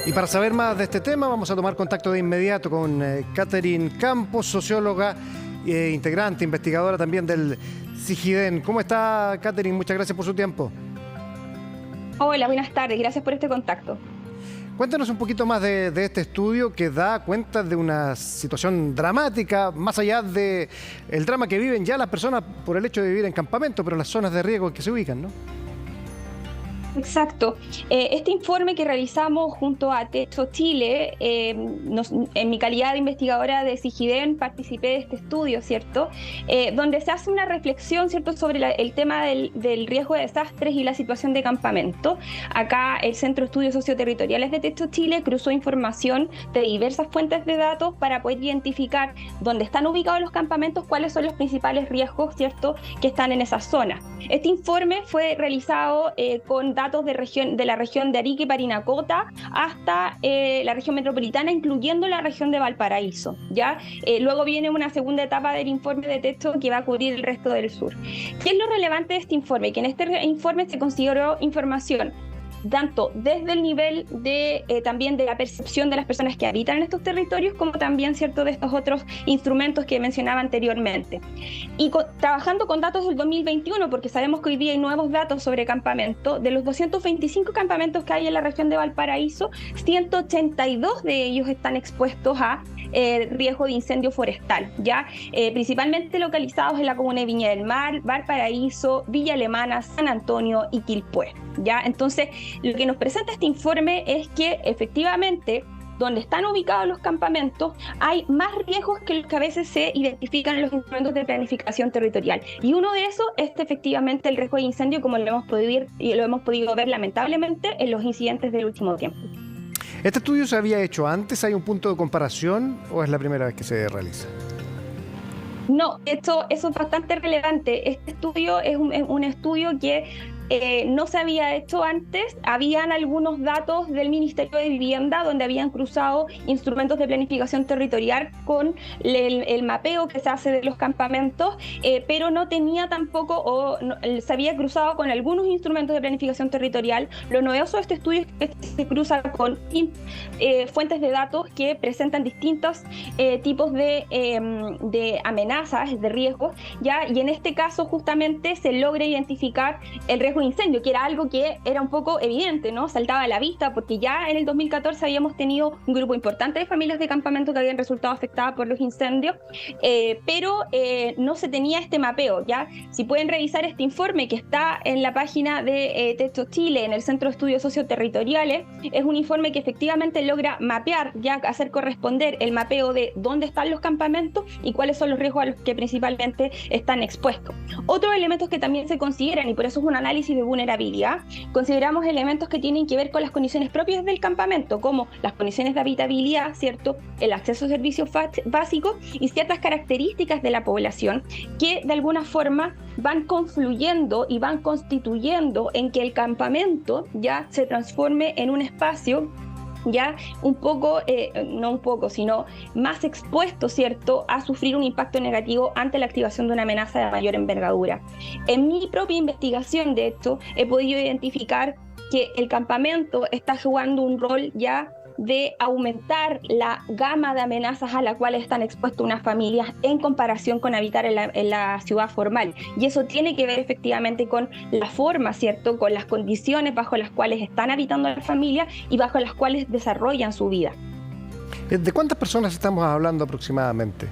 Y para saber más de este tema vamos a tomar contacto de inmediato con Catherine Campos, socióloga, integrante, investigadora también del CIGIDEN. ¿Cómo está, Catherine? Muchas gracias por su tiempo. Hola, buenas tardes. Gracias por este contacto. Cuéntanos un poquito más de este estudio que da cuenta de una situación dramática, más allá del drama que viven ya las personas por el hecho de vivir en campamento, pero en las zonas de riesgo en que se ubican, ¿no? Exacto. Este informe que realizamos junto a Techo Chile, en mi calidad de investigadora de CIGIDEN participé de este estudio, ¿cierto? Donde se hace una reflexión, ¿cierto?, sobre el tema del riesgo de desastres y la situación de campamento. Acá el Centro de Estudios Socioterritoriales de Techo Chile cruzó información de diversas fuentes de datos para poder identificar dónde están ubicados los campamentos, cuáles son los principales riesgos, ¿cierto?, que están en esa zona. Este informe fue realizado con datos de la región de Arica y Parinacota hasta la región metropolitana, incluyendo la región de Valparaíso, ¿ya? Luego viene una segunda etapa del informe de texto que va a cubrir el resto del sur. ¿Qué es lo relevante de este informe? Que en este informe se consideró información tanto desde el nivel de también de la percepción de las personas que habitan en estos territorios, como también, ¿cierto?, de estos otros instrumentos que mencionaba anteriormente. Y trabajando con datos del 2021, porque sabemos que hoy día hay nuevos datos sobre campamento. De los 225 campamentos que hay en la región de Valparaíso, 182 de ellos están expuestos a riesgo de incendio forestal, ¿ya? Principalmente localizados en la comuna de Viña del Mar, Valparaíso, Villa Alemana, San Antonio y Quilpué, ¿ya? Entonces, lo que nos presenta este informe es que efectivamente donde están ubicados los campamentos hay más riesgos que los que a veces se identifican en los instrumentos de planificación territorial. Y uno de esos es efectivamente el riesgo de incendio, como lo hemos podido ver lamentablemente en los incidentes del último tiempo. ¿Este estudio se había hecho antes? ¿Hay un punto de comparación o es la primera vez que se realiza? No, eso es bastante relevante. Este estudio es un estudio que no se había hecho antes. Habían algunos datos del Ministerio de Vivienda donde habían cruzado instrumentos de planificación territorial con el mapeo que se hace de los campamentos, pero no tenía tampoco, se había cruzado con algunos instrumentos de planificación territorial. Lo novedoso de este estudio es que se cruza con fuentes de datos que presentan distintos tipos de amenazas, de riesgos, ¿ya? Y en este caso justamente se logra identificar el riesgo de incendio, que era algo que era un poco evidente, ¿no? Saltaba a la vista, porque ya en el 2014 habíamos tenido un grupo importante de familias de campamento que habían resultado afectadas por los incendios, pero no se tenía este mapeo, ¿ya? Si pueden revisar este informe que está en la página de Techo Chile, en el Centro de Estudios Socioterritoriales, es un informe que efectivamente logra mapear, ya hacer corresponder el mapeo de dónde están los campamentos y cuáles son los riesgos a los que principalmente están expuestos. Otros elementos que también se consideran, y por eso es un análisis de vulnerabilidad, consideramos elementos que tienen que ver con las condiciones propias del campamento, como las condiciones de habitabilidad, ¿cierto?, el acceso a servicios básicos y ciertas características de la población que de alguna forma van confluyendo y van constituyendo en que el campamento ya se transforme en un espacio ya un poco, no un poco, sino más expuesto, ¿cierto?, a sufrir un impacto negativo ante la activación de una amenaza de mayor envergadura. En mi propia investigación, de hecho, he podido identificar que el campamento está jugando un rol ya de aumentar la gama de amenazas a las cuales están expuestas unas familias en comparación con habitar en la ciudad formal. Y eso tiene que ver efectivamente con la forma, ¿cierto?, con las condiciones bajo las cuales están habitando las familias y bajo las cuales desarrollan su vida. ¿De cuántas personas estamos hablando aproximadamente?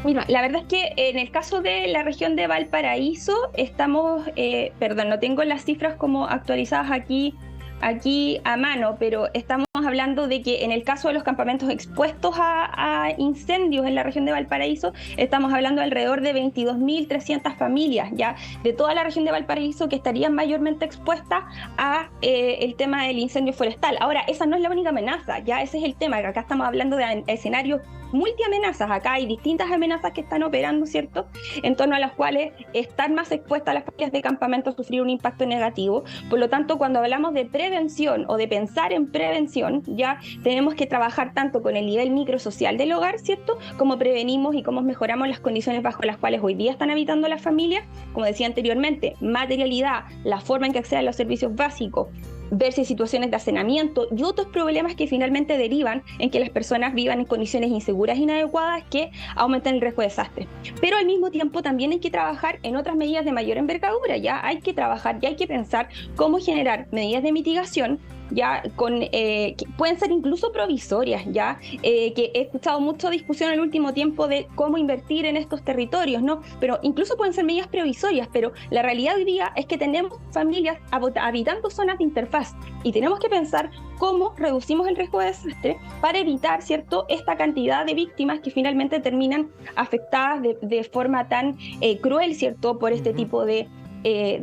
Mira, la verdad es que en el caso de la región de Valparaíso estamos, no tengo las cifras como actualizadas aquí a mano, pero estamos hablando de que en el caso de los campamentos expuestos a incendios en la región de Valparaíso, estamos hablando de alrededor de 22.300 familias ya de toda la región de Valparaíso que estarían mayormente expuestas a el tema del incendio forestal. Ahora, esa no es la única amenaza, ya ese es el tema, que acá estamos hablando de escenarios multiamenazas. Acá hay distintas amenazas que están operando, ¿cierto?, en torno a las cuales están más expuestas las familias de campamento a sufrir un impacto negativo. Por lo tanto, cuando hablamos de prevención o de pensar en prevención, ya tenemos que trabajar tanto con el nivel microsocial del hogar, ¿cierto?, como prevenimos y cómo mejoramos las condiciones bajo las cuales hoy día están habitando las familias, como decía anteriormente, materialidad, la forma en que acceden a los servicios básicos, ver si hay situaciones de hacinamiento y otros problemas que finalmente derivan en que las personas vivan en condiciones inseguras e inadecuadas que aumentan el riesgo de desastre. Pero al mismo tiempo también hay que trabajar en otras medidas de mayor envergadura, ya hay que trabajar, ya hay que pensar cómo generar medidas de mitigación ya que pueden ser incluso provisorias, ya que he escuchado mucha discusión en el último tiempo de cómo invertir en estos territorios, ¿no? Pero incluso pueden ser medidas provisorias, pero la realidad hoy día es que tenemos familias habitando zonas de interfaz y tenemos que pensar cómo reducimos el riesgo de desastre para evitar, ¿cierto?, esta cantidad de víctimas que finalmente terminan afectadas de forma tan cruel, ¿cierto?, por este tipo de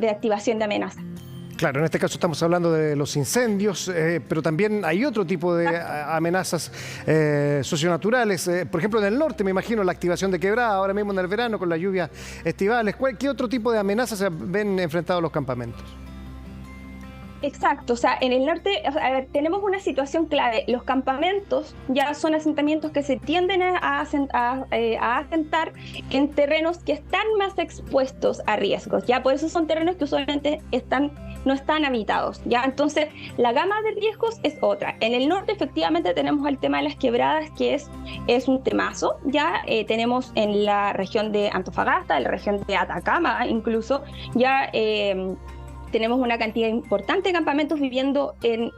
activación de amenazas. Claro, en este caso estamos hablando de los incendios, pero también hay otro tipo de amenazas socionaturales. Por ejemplo, en el norte, me imagino, la activación de quebradas, ahora mismo en el verano con las lluvias estivales. ¿Qué otro tipo de amenazas se ven enfrentados los campamentos? Exacto, o sea, en el norte, a ver, tenemos una situación clave. Los campamentos ya son asentamientos que se tienden a asentar en terrenos que están más expuestos a riesgos, ya por eso son terrenos que usualmente no están habitados, ya entonces la gama de riesgos es otra. En el norte efectivamente tenemos el tema de las quebradas, que es un temazo, ya tenemos en la región de Antofagasta, en la región de Atacama incluso, ya tenemos una cantidad importante de campamentos viviendo en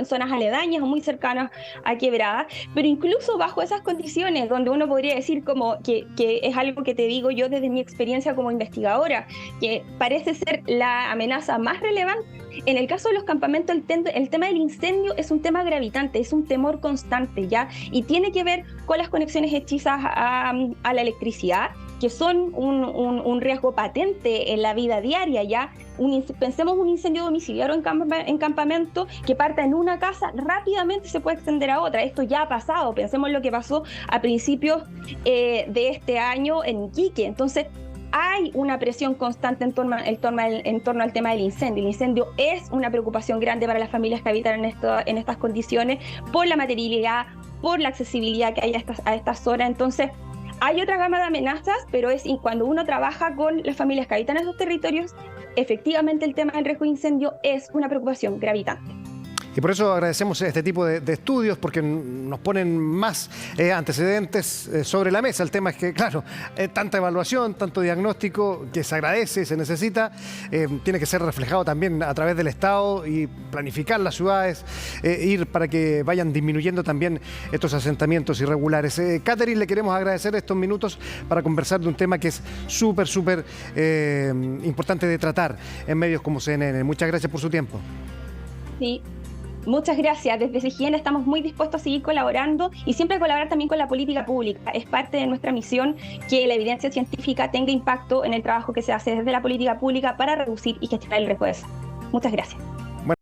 zonas aledañas o muy cercanas a quebradas, pero incluso bajo esas condiciones donde uno podría decir como que es algo que te digo yo desde mi experiencia como investigadora, que parece ser la amenaza más relevante. En el caso de los campamentos, el tema del incendio es un tema gravitante, es un temor constante, ¿ya? Y tiene que ver con las conexiones hechizas a la electricidad, que son un riesgo patente en la vida diaria, ¿ya? Pensemos un incendio domiciliario en campamento que parta en una casa, rápidamente se puede extender a otra. Esto ya ha pasado, pensemos en lo que pasó a principios de este año en Iquique. Entonces, hay una presión constante en torno al tema del incendio. El incendio es una preocupación grande para las familias que habitan en estas condiciones, por la materialidad, por la accesibilidad que hay a estas zonas. Entonces, hay otra gama de amenazas, pero cuando uno trabaja con las familias que habitan esos territorios, efectivamente el tema del riesgo de incendio es una preocupación gravitante. Y por eso agradecemos este tipo de estudios, porque nos ponen más antecedentes sobre la mesa. El tema es que, claro, tanta evaluación, tanto diagnóstico que se agradece, se necesita, tiene que ser reflejado también a través del Estado y planificar las ciudades, ir para que vayan disminuyendo también estos asentamientos irregulares. Catherine, le queremos agradecer estos minutos para conversar de un tema que es súper importante de tratar en medios como CNN. Muchas gracias por su tiempo. Sí. Muchas gracias. Desde CIGIEN estamos muy dispuestos a seguir colaborando y siempre colaborar también con la política pública. Es parte de nuestra misión que la evidencia científica tenga impacto en el trabajo que se hace desde la política pública para reducir y gestionar el riesgo de desastre. Muchas gracias.